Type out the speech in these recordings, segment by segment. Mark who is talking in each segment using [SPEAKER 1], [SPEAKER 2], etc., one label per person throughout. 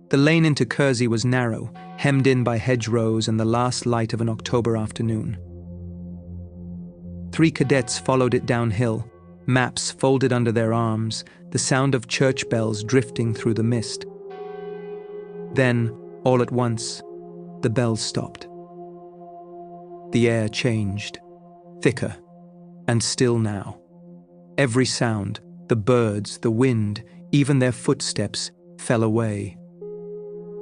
[SPEAKER 1] The lane into Kersey was narrow, hemmed in by hedgerows and the last light of an October afternoon. 3 cadets followed it downhill, maps folded under their arms, the sound of church bells drifting through the mist. Then, all at once, the bells stopped. The air changed, thicker, and still now. Every sound, the birds, the wind, even their footsteps, fell away.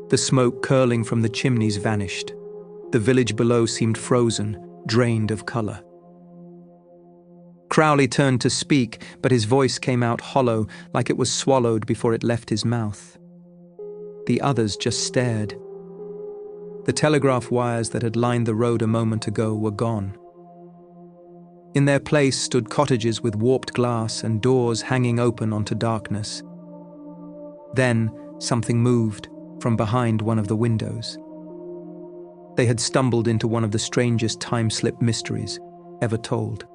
[SPEAKER 1] The smoke curling from the chimneys vanished. The village below seemed frozen, drained of color. Crowley turned to speak, but his voice came out hollow, like it was swallowed before it left his mouth. The others just stared. The telegraph wires that had lined the road a moment ago were gone. In their place stood cottages with warped glass and doors hanging open onto darkness. Then something moved from behind one of the windows. They had stumbled into one of the strangest time-slip mysteries ever told.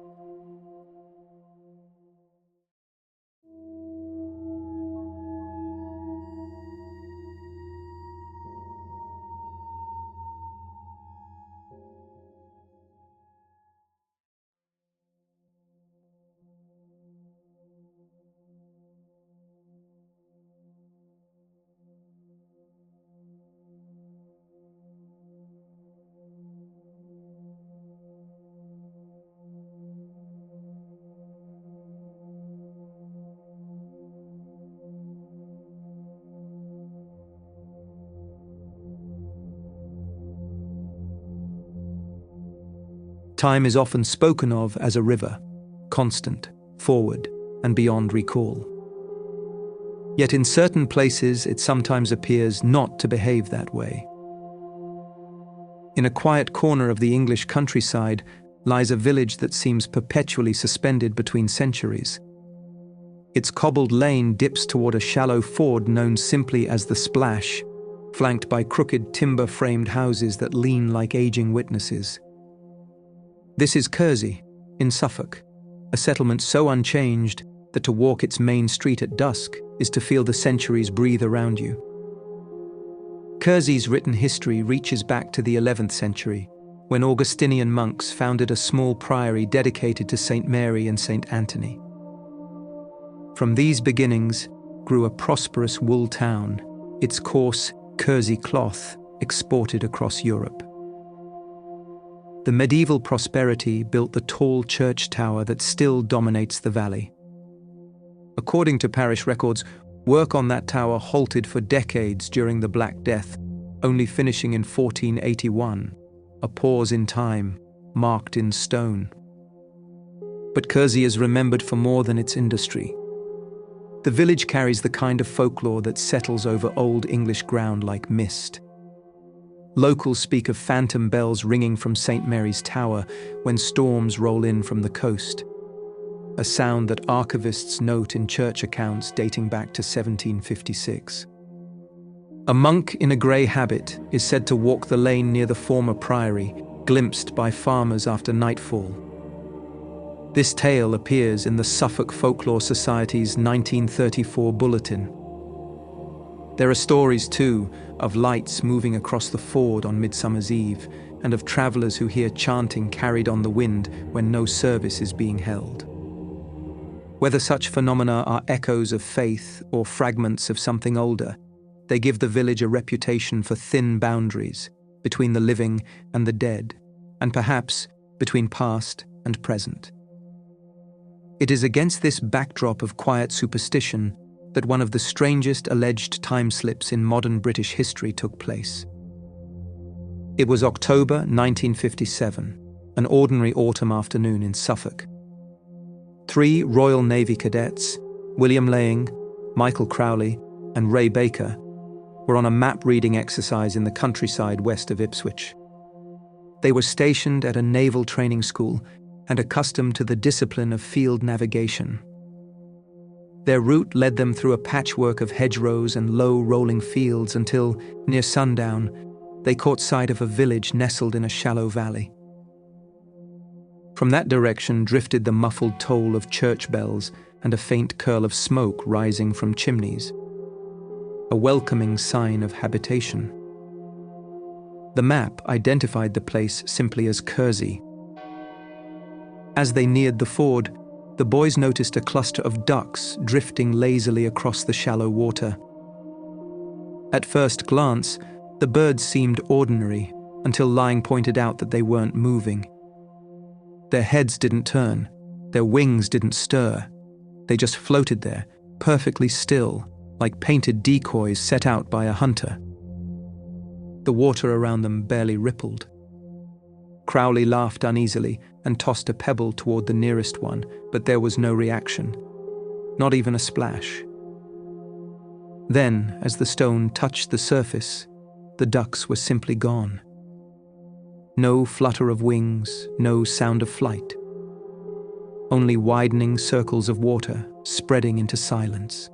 [SPEAKER 1] Time is often spoken of as a river, constant, forward, and beyond recall. Yet in certain places it sometimes appears not to behave that way. In a quiet corner of the English countryside lies a village that seems perpetually suspended between centuries. Its cobbled lane dips toward a shallow ford known simply as the Splash, flanked by crooked timber-framed houses that lean like aging witnesses. This is Kersey, in Suffolk, a settlement so unchanged that to walk its main street at dusk is to feel the centuries breathe around you. Kersey's written history reaches back to the 11th century, when Augustinian monks founded a small priory dedicated to St. Mary and St. Anthony. From these beginnings grew a prosperous wool town, its coarse Kersey cloth exported across Europe. The medieval prosperity built the tall church tower that still dominates the valley. According to parish records, work on that tower halted for decades during the Black Death, only finishing in 1481, a pause in time, marked in stone. But Kersey is remembered for more than its industry. The village carries the kind of folklore that settles over old English ground like mist. Locals speak of phantom bells ringing from St. Mary's Tower when storms roll in from the coast, a sound that archivists note in church accounts dating back to 1756. A monk in a grey habit is said to walk the lane near the former priory, glimpsed by farmers after nightfall. This tale appears in the Suffolk Folklore Society's 1934 bulletin. There are stories, too, of lights moving across the ford on Midsummer's Eve, and of travellers who hear chanting carried on the wind when no service is being held. Whether such phenomena are echoes of faith or fragments of something older, they give the village a reputation for thin boundaries between the living and the dead, and perhaps between past and present. It is against this backdrop of quiet superstition that one of the strangest alleged time slips in modern British history took place. It was October 1957, an ordinary autumn afternoon in Suffolk. 3 Royal Navy cadets, William Laying, Michael Crowley, and Ray Baker, were on a map-reading exercise in the countryside west of Ipswich. They were stationed at a naval training school and accustomed to the discipline of field navigation. Their route led them through a patchwork of hedgerows and low rolling fields until, near sundown, they caught sight of a village nestled in a shallow valley. From that direction drifted the muffled toll of church bells and a faint curl of smoke rising from chimneys. a welcoming sign of habitation. The map identified the place simply as Kersey. As they neared the ford, the boys noticed a cluster of ducks drifting lazily across the shallow water. At first glance, the birds seemed ordinary until Lang pointed out that they weren't moving. Their heads didn't turn, their wings didn't stir. They just floated there, perfectly still, like painted decoys set out by a hunter. The water around them barely rippled. Crowley laughed uneasily and tossed a pebble toward the nearest one, but there was no reaction, not even a splash. Then, as the stone touched the surface, the ducks were simply gone. No flutter of wings, no sound of flight. Only widening circles of water spreading into silence.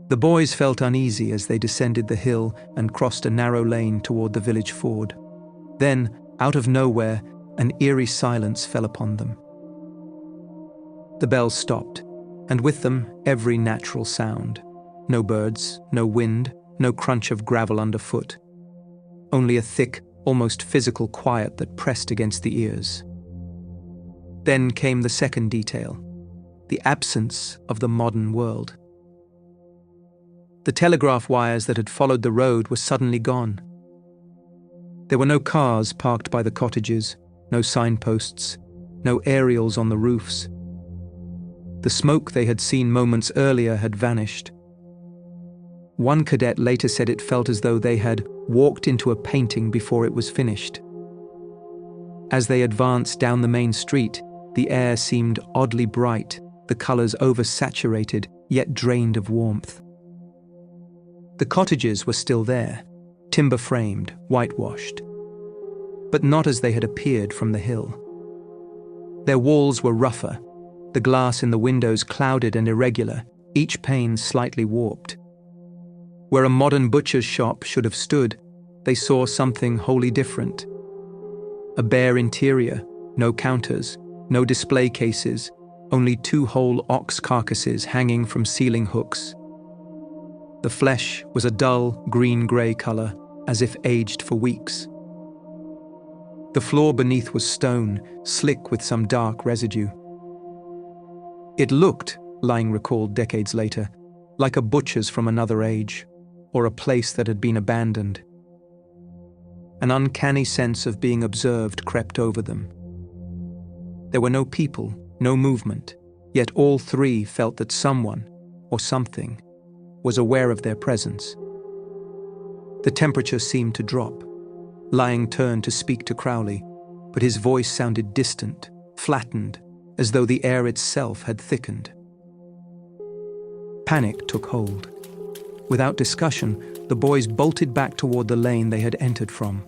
[SPEAKER 1] The boys felt uneasy as they descended the hill and crossed a narrow lane toward the village ford. Then, out of nowhere, an eerie silence fell upon them. The bells stopped, and with them every natural sound. No birds, no wind, no crunch of gravel underfoot. Only a thick, almost physical quiet that pressed against the ears. Then came the second detail, the absence of the modern world. The telegraph wires that had followed the road were suddenly gone. There were no cars parked by the cottages, no signposts, no aerials on the roofs. The smoke they had seen moments earlier had vanished. One cadet later said it felt as though they had walked into a painting before it was finished. As they advanced down the main street, the air seemed oddly bright, the colors oversaturated, yet drained of warmth. The cottages were still there, timber-framed, whitewashed, but not as they had appeared from the hill. Their walls were rougher, the glass in the windows clouded and irregular, each pane slightly warped. Where a modern butcher's shop should have stood, they saw something wholly different. A bare interior, no counters, no display cases, only two whole ox carcasses hanging from ceiling hooks. The flesh was a dull green-grey color, as if aged for weeks. The floor beneath was stone, slick with some dark residue. It looked, Lang recalled decades later, like a butcher's from another age, or a place that had been abandoned. An uncanny sense of being observed crept over them. There were no people, no movement, yet all three felt that someone, or something, was aware of their presence. The temperature seemed to drop. Lang turned to speak to Crowley, but his voice sounded distant, flattened, as though the air itself had thickened. Panic took hold. Without discussion, the boys bolted back toward the lane they had entered from.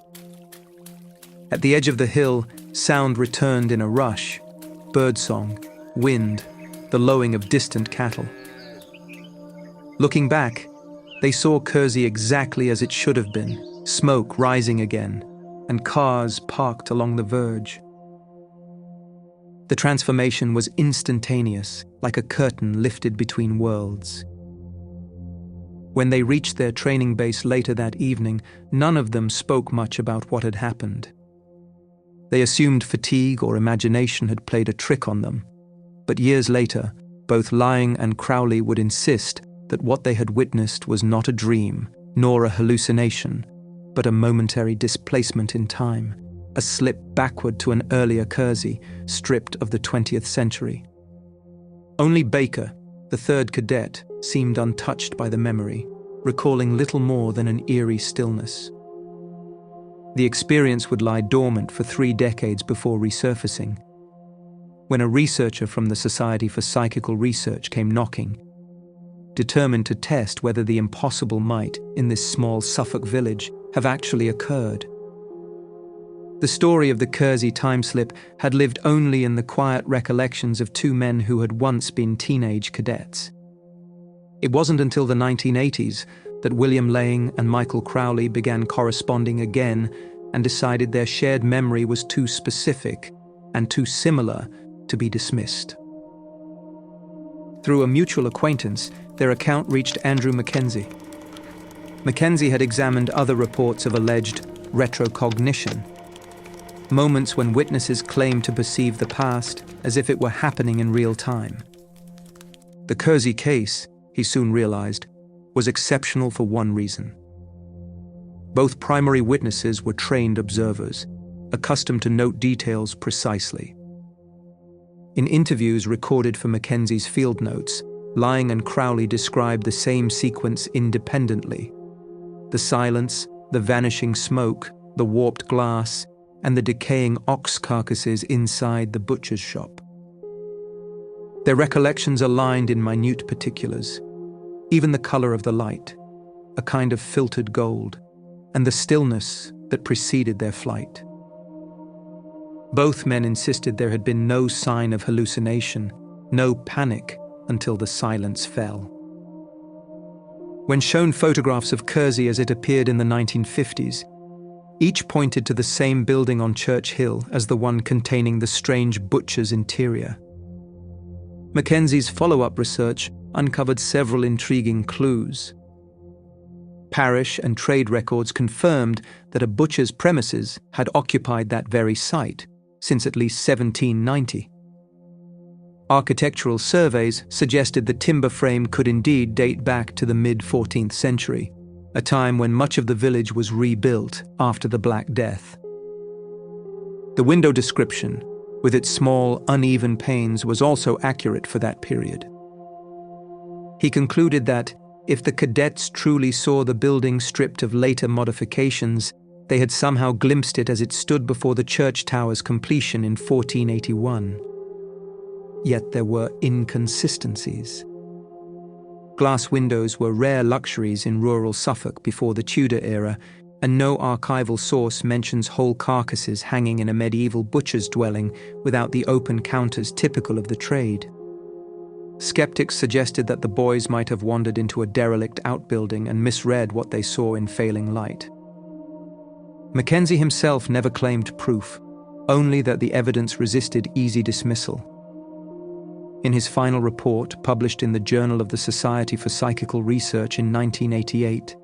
[SPEAKER 1] At the edge of the hill, sound returned in a rush. Birdsong, wind, the lowing of distant cattle. Looking back, they saw Kersey exactly as it should have been, smoke rising again, and cars parked along the verge. The transformation was instantaneous, like a curtain lifted between worlds. When they reached their training base later that evening, none of them spoke much about what had happened. They assumed fatigue or imagination had played a trick on them, but years later, both Lang and Crowley would insist that what they had witnessed was not a dream, nor a hallucination, but a momentary displacement in time, a slip backward to an earlier Kersey, stripped of the 20th century. Only Baker, the third cadet, seemed untouched by the memory, recalling little more than an eerie stillness. The experience would lie dormant for 3 decades before resurfacing. When a researcher from the Society for Psychical Research came knocking, determined to test whether the impossible might, in this small Suffolk village, have actually occurred. The story of the Kersey time-slip had lived only in the quiet recollections of 2 men who had once been teenage cadets. It wasn't until the 1980s that William Lang and Michael Crowley began corresponding again and decided their shared memory was too specific and too similar to be dismissed. Through a mutual acquaintance, their account reached Andrew Mackenzie. Mackenzie had examined other reports of alleged retrocognition, moments when witnesses claimed to perceive the past as if it were happening in real time. The Kersey case, he soon realized, was exceptional for one reason. Both primary witnesses were trained observers, accustomed to note details precisely. In interviews recorded for Mackenzie's field notes, Lang and Crowley described the same sequence independently: the silence, the vanishing smoke, the warped glass, and the decaying ox carcasses inside the butcher's shop. Their recollections aligned in minute particulars, even the color of the light, a kind of filtered gold, and the stillness that preceded their flight. Both men insisted there had been no sign of hallucination, no panic until the silence fell. When shown photographs of Kersey as it appeared in the 1950s, each pointed to the same building on Church Hill as the one containing the strange butcher's interior. Mackenzie's follow-up research uncovered several intriguing clues. Parish and trade records confirmed that a butcher's premises had occupied that very site since at least 1790. Architectural surveys suggested the timber frame could indeed date back to the mid-14th century, a time when much of the village was rebuilt after the Black Death. The window description, with its small, uneven panes, was also accurate for that period. He concluded that, if the cadets truly saw the building stripped of later modifications, they had somehow glimpsed it as it stood before the church tower's completion in 1481. Yet there were inconsistencies. Glass windows were rare luxuries in rural Suffolk before the Tudor era, and no archival source mentions whole carcasses hanging in a medieval butcher's dwelling without the open counters typical of the trade. Skeptics suggested that the boys might have wandered into a derelict outbuilding and misread what they saw in failing light. Mackenzie himself never claimed proof, only that the evidence resisted easy dismissal. In his final report, published in the Journal of the Society for Psychical Research in 1988,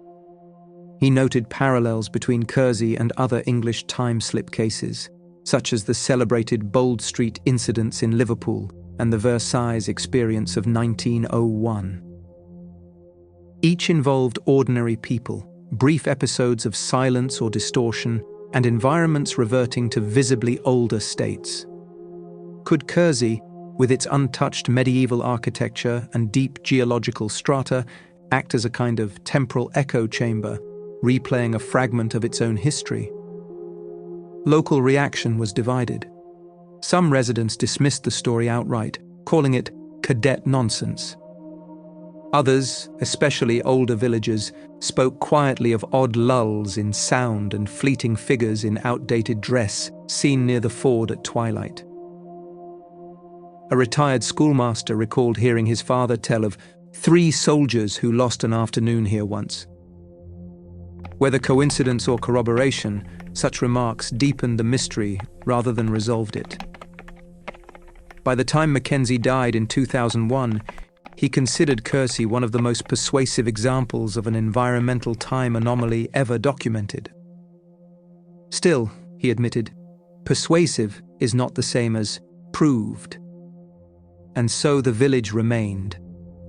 [SPEAKER 1] he noted parallels between Kersey and other English time-slip cases, such as the celebrated Bold Street incidents in Liverpool and the Versailles experience of 1901. Each involved ordinary people, brief episodes of silence or distortion, and environments reverting to visibly older states. Could Kersey, with its untouched medieval architecture and deep geological strata, act as a kind of temporal echo chamber, replaying a fragment of its own history? Local reaction was divided. Some residents dismissed the story outright, calling it cadet nonsense. Others, especially older villagers, spoke quietly of odd lulls in sound and fleeting figures in outdated dress seen near the ford at twilight. A retired schoolmaster recalled hearing his father tell of 3 soldiers who lost an afternoon here once. Whether coincidence or corroboration, such remarks deepened the mystery rather than resolved it. By the time Mackenzie died in 2001, he considered Kersey one of the most persuasive examples of an environmental time anomaly ever documented. Still, he admitted, persuasive is not the same as proved. And so the village remained,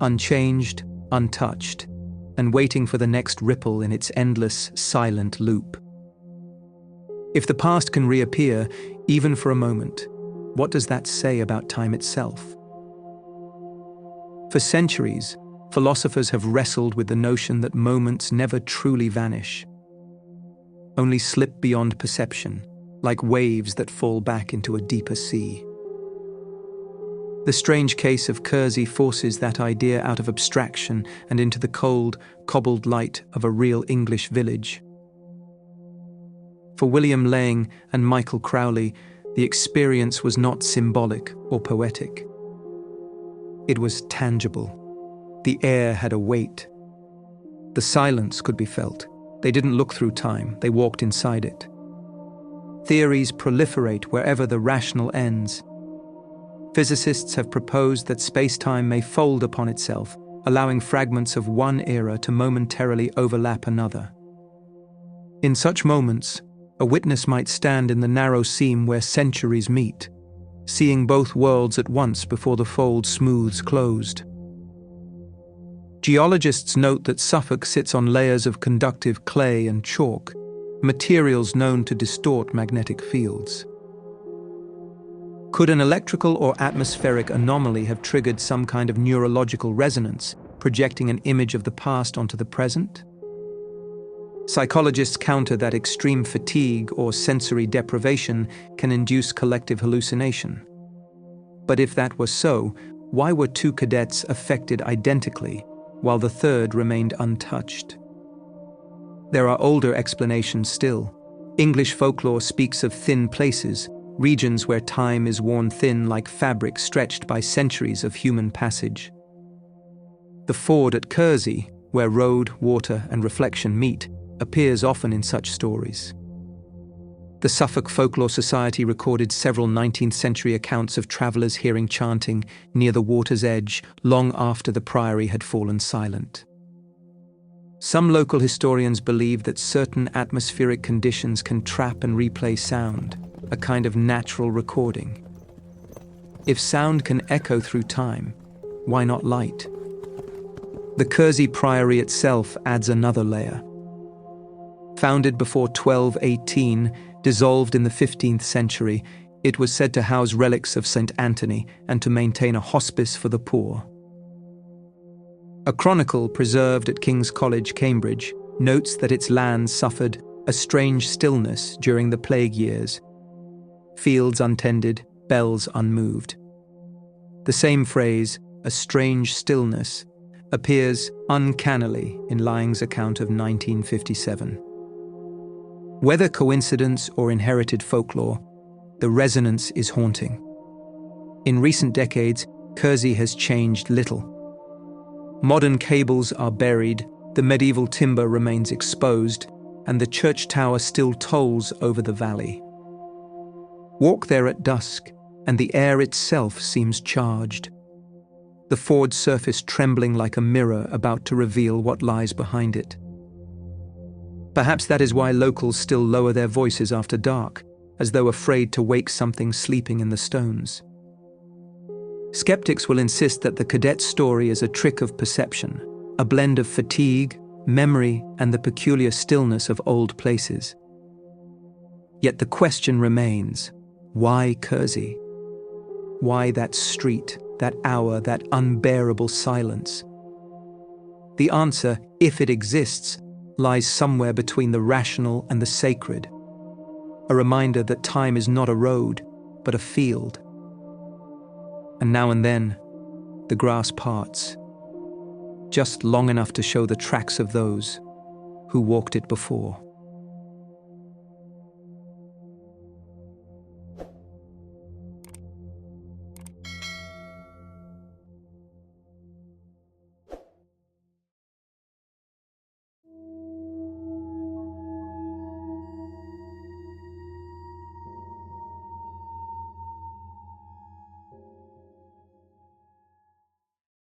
[SPEAKER 1] unchanged, untouched, and waiting for the next ripple in its endless, silent loop. If the past can reappear, even for a moment, what does that say about time itself? For centuries, philosophers have wrestled with the notion that moments never truly vanish, only slip beyond perception, like waves that fall back into a deeper sea. The strange case of Kersey forces that idea out of abstraction and into the cold, cobbled light of a real English village. For William Lang and Michael Crowley, the experience was not symbolic or poetic. It was tangible. The air had a weight. The silence could be felt. They didn't look through time, they walked inside it. Theories proliferate wherever the rational ends. Physicists have proposed that space-time may fold upon itself, allowing fragments of one era to momentarily overlap another. In such moments, a witness might stand in the narrow seam where centuries meet, seeing both worlds at once before the fold smooths closed. Geologists note that Suffolk sits on layers of conductive clay and chalk, materials known to distort magnetic fields. Could an electrical or atmospheric anomaly have triggered some kind of neurological resonance, projecting an image of the past onto the present? Psychologists counter that extreme fatigue or sensory deprivation can induce collective hallucination. But if that was so, why were two cadets affected identically, while the third remained untouched? There are older explanations still. English folklore speaks of thin places, regions where time is worn thin like fabric stretched by centuries of human passage. The ford at Kersey, where road, water, and reflection meet, appears often in such stories. The Suffolk Folklore Society recorded several 19th century accounts of travellers hearing chanting near the water's edge long after the priory had fallen silent. Some local historians believe that certain atmospheric conditions can trap and replay sound, a kind of natural recording. If sound can echo through time, why not light? The Kersey Priory itself adds another layer. Founded before 1218, dissolved in the 15th century, it was said to house relics of St. Anthony and to maintain a hospice for the poor. A chronicle preserved at King's College, Cambridge, notes that its lands suffered a strange stillness during the plague years. Fields untended, bells unmoved. The same phrase, a strange stillness, appears uncannily in Lang's account of 1957. Whether coincidence or inherited folklore, the resonance is haunting. In recent decades, Kersey has changed little. Modern cables are buried, the medieval timber remains exposed, and the church tower still tolls over the valley. Walk there at dusk, and the air itself seems charged. The ford surface trembling like a mirror about to reveal what lies behind it. Perhaps that is why locals still lower their voices after dark, as though afraid to wake something sleeping in the stones. Skeptics will insist that the cadet story is a trick of perception, a blend of fatigue, memory, and the peculiar stillness of old places. Yet the question remains, why Kersey? Why that street, that hour, that unbearable silence? The answer, if it exists, lies somewhere between the rational and the sacred, a reminder that time is not a road, but a field. And now and then, the grass parts, just long enough to show the tracks of those who walked it before.